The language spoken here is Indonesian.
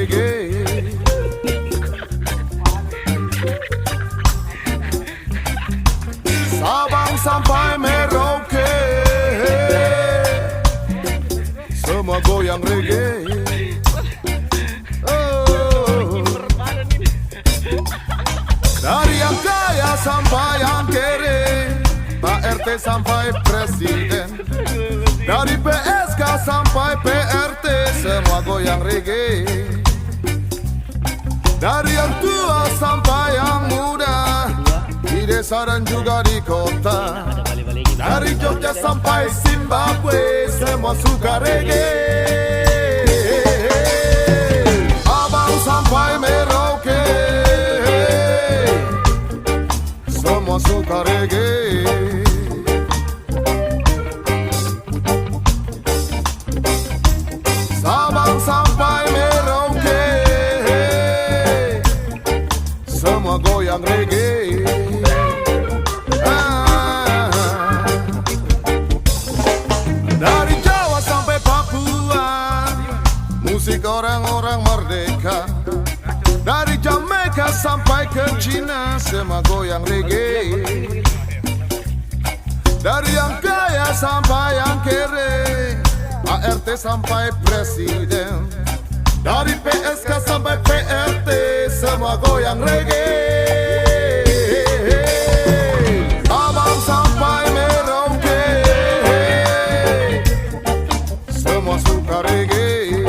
reggae. Sabang sampai Merauke, semua goyang reggae. Dari yang kaya sampai yang kere, Pak RT sampai presiden, dari PSK sampai PRT, semua goyang reggae. Dari yang tua sampai yang muda, di desa dan juga di kota, dari Jogja sampai Zimbabwe, semua suka reggae. Abang sampai Merauke, semua suka reggae. Sabang sampai Merauke, semua goyang reggae. Dari Jawa sampai Papua, musik orang-orang merdeka. Dari Jamaica sampai ke Cina, semua goyang reggae. Dari yang kaya sampai yang kere, ART sampai presiden, dari PSK sampai PRT, semua goyang reggae. Abang sampai Merauke, semua suka reggae.